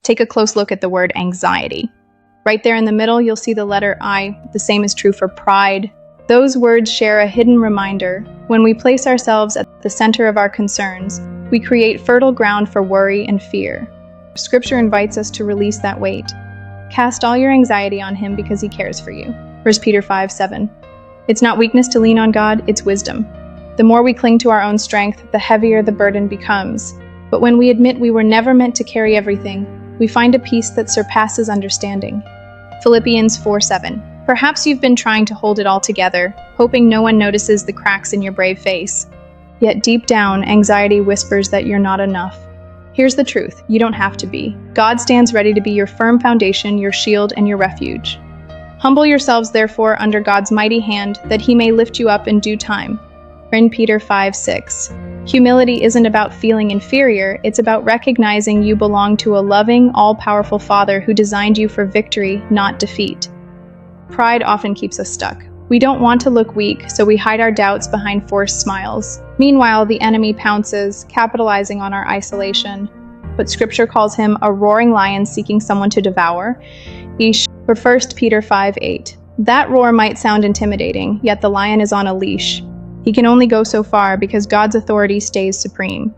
Take a close look at the word anxiety. Right there in the middle, you'll see the letter I. The same is true for pride. Those words share a hidden reminder. When we place ourselves at the center of our concerns, we create fertile ground for worry and fear. Scripture invites us to release that weight. Cast all your anxiety on him because he cares for you. 1 Peter 5:7. It's not weakness to lean on God, it's wisdom. The more we cling to our own strength, the heavier the burden becomes. But when we admit we were never meant to carry everything, we find a peace that surpasses understanding. Philippians 4:7. Perhaps you've been trying to hold it all together, hoping no one notices the cracks in your brave face. Yet deep down, anxiety whispers that you're not enough. Here's the truth, you don't have to be. God stands ready to be your firm foundation, your shield, and your refuge. Humble yourselves, therefore, under God's mighty hand, that he may lift you up in due time. 1 Peter 5:6. Humility isn't about feeling inferior, it's about recognizing you belong to a loving, all-powerful Father who designed you for victory, not defeat. Pride often keeps us stuck. We don't want to look weak, so we hide our doubts behind forced smiles. Meanwhile, the enemy pounces, capitalizing on our isolation. But Scripture calls him a roaring lion seeking someone to devour. For 1 Peter 5:8. That roar might sound intimidating, yet the lion is on a leash. He can only go so far because God's authority stays supreme.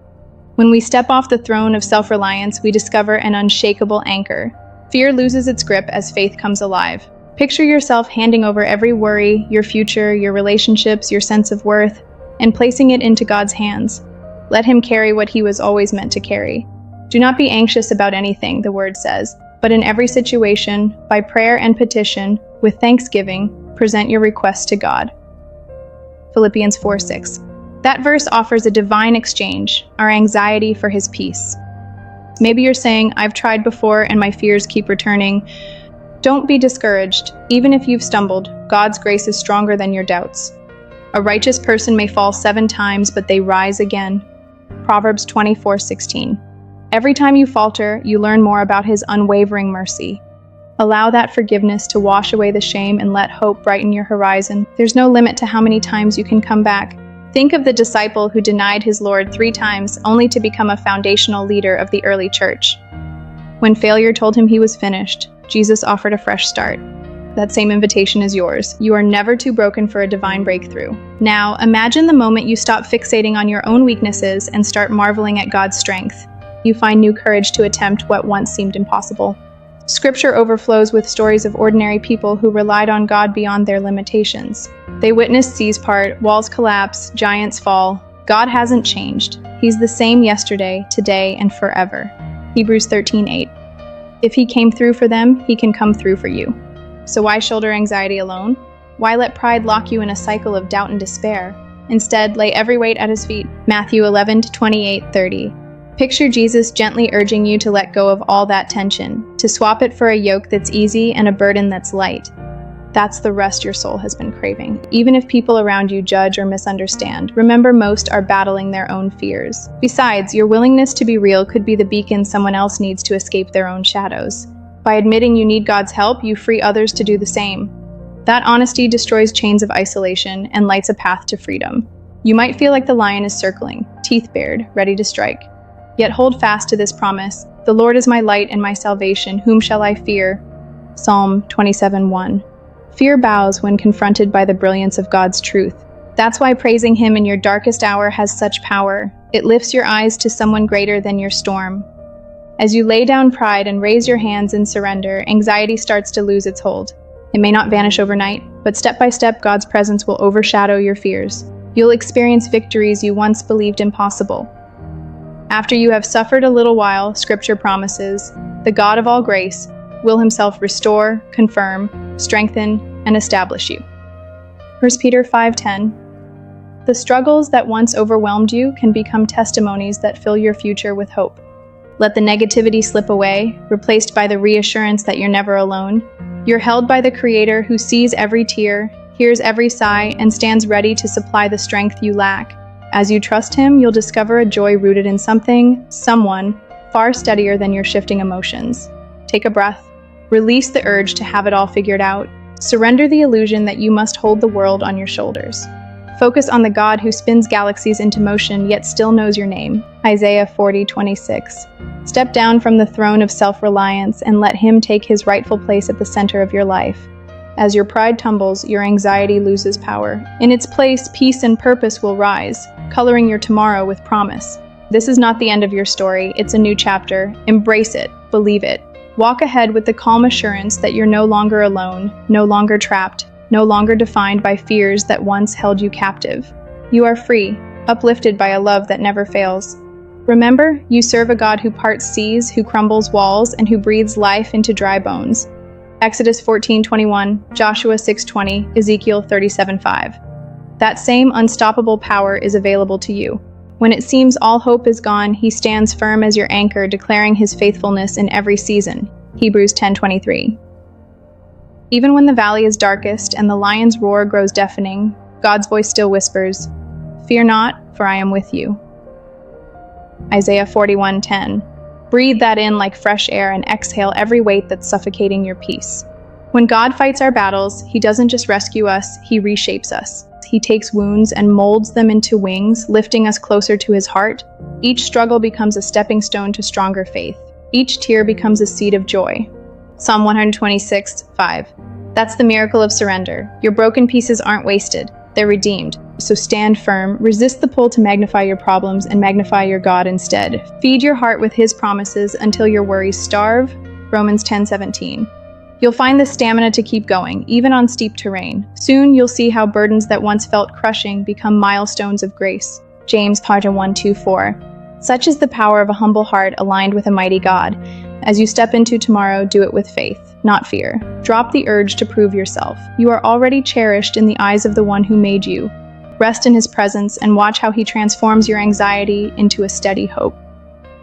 When we step off the throne of self-reliance, we discover an unshakable anchor. Fear loses its grip as faith comes alive. Picture yourself handing over every worry, your future, your relationships, your sense of worth, and placing it into God's hands. Let him carry what he was always meant to carry. Do not be anxious about anything, the word says, but in every situation, by prayer and petition, with thanksgiving, present your requests to God. Philippians 4:6. That verse offers a divine exchange, our anxiety for his peace. Maybe you're saying, I've tried before and my fears keep returning. Don't be discouraged. Even if you've stumbled, God's grace is stronger than your doubts. A righteous person may fall 7 times, but they rise again. Proverbs 24:16. Every time you falter, you learn more about his unwavering mercy. Allow that forgiveness to wash away the shame and let hope brighten your horizon. There's no limit to how many times you can come back. Think of the disciple who denied his Lord 3 times only to become a foundational leader of the early church. When failure told him he was finished, Jesus offered a fresh start. That same invitation is yours. You are never too broken for a divine breakthrough. Now, imagine the moment you stop fixating on your own weaknesses and start marveling at God's strength. You find new courage to attempt what once seemed impossible. Scripture overflows with stories of ordinary people who relied on God beyond their limitations. They witnessed seas part, walls collapse, giants fall. God hasn't changed. He's the same yesterday, today, and forever. Hebrews 13:8. If he came through for them, he can come through for you. So why shoulder anxiety alone? Why let pride lock you in a cycle of doubt and despair? Instead, lay every weight at his feet. Matthew 11:28-30. Picture Jesus gently urging you to let go of all that tension, to swap it for a yoke that's easy and a burden that's light. That's the rest your soul has been craving. Even if people around you judge or misunderstand, remember most are battling their own fears. Besides, your willingness to be real could be the beacon someone else needs to escape their own shadows. By admitting you need God's help, you free others to do the same. That honesty destroys chains of isolation and lights a path to freedom. You might feel like the lion is circling, teeth bared, ready to strike. Yet hold fast to this promise. The Lord is my light and my salvation. Whom shall I fear? Psalm 27:1. Fear bows when confronted by the brilliance of God's truth. That's why praising him in your darkest hour has such power. It lifts your eyes to someone greater than your storm. As you lay down pride and raise your hands in surrender, anxiety starts to lose its hold. It may not vanish overnight, but step by step, God's presence will overshadow your fears. You'll experience victories you once believed impossible. After you have suffered a little while, Scripture promises, the God of all grace will himself restore, confirm, strengthen, and establish you. 1 Peter 5:10. The struggles that once overwhelmed you can become testimonies that fill your future with hope. Let the negativity slip away, replaced by the reassurance that you're never alone. You're held by the Creator who sees every tear, hears every sigh, and stands ready to supply the strength you lack. As you trust him, you'll discover a joy rooted in someone, far steadier than your shifting emotions. Take a breath. Release the urge to have it all figured out. Surrender the illusion that you must hold the world on your shoulders. Focus on the God who spins galaxies into motion yet still knows your name. Isaiah 40:26. Step down from the throne of self-reliance and let Him take His rightful place at the center of your life. As your pride tumbles, your anxiety loses power. In its place, peace and purpose will rise, coloring your tomorrow with promise. This is not the end of your story, it's a new chapter. Embrace it, believe it. Walk ahead with the calm assurance that you're no longer alone, no longer trapped, no longer defined by fears that once held you captive. You are free, uplifted by a love that never fails. Remember, you serve a God who parts seas, who crumbles walls, and who breathes life into dry bones. Exodus 14:21, Joshua 6:20, Ezekiel 37:5. That same unstoppable power is available to you. When it seems all hope is gone, He stands firm as your anchor, declaring His faithfulness in every season. Hebrews 10:23. Even when the valley is darkest and the lion's roar grows deafening, God's voice still whispers, "Fear not, for I am with you." Isaiah 41:10. Breathe that in like fresh air and exhale every weight that's suffocating your peace. When God fights our battles, He doesn't just rescue us, He reshapes us. He takes wounds and molds them into wings, lifting us closer to His heart. Each struggle becomes a stepping stone to stronger faith. Each tear becomes a seed of joy. Psalm 126:5. That's the miracle of surrender. Your broken pieces aren't wasted, they're redeemed. So stand firm, resist the pull to magnify your problems, and magnify your God instead. Feed your heart with His promises until your worries starve. Romans 10:17. You'll find the stamina to keep going, even on steep terrain. Soon you'll see how burdens that once felt crushing become milestones of grace. James 1:2-4. Such is the power of a humble heart aligned with a mighty God. As you step into tomorrow, do it with faith, not fear. Drop the urge to prove yourself. You are already cherished in the eyes of the one who made you. Rest in His presence and watch how He transforms your anxiety into a steady hope.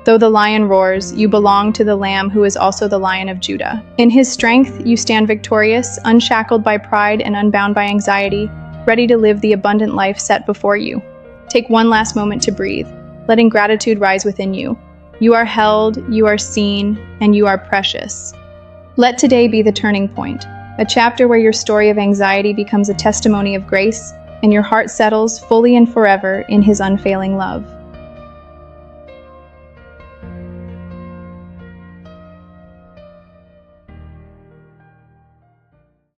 Though the lion roars, you belong to the Lamb who is also the Lion of Judah. In His strength, you stand victorious, unshackled by pride and unbound by anxiety, ready to live the abundant life set before you. Take one last moment to breathe, letting gratitude rise within you. You are held, you are seen, and you are precious. Let today be the turning point, a chapter where your story of anxiety becomes a testimony of grace, and your heart settles fully and forever in His unfailing love.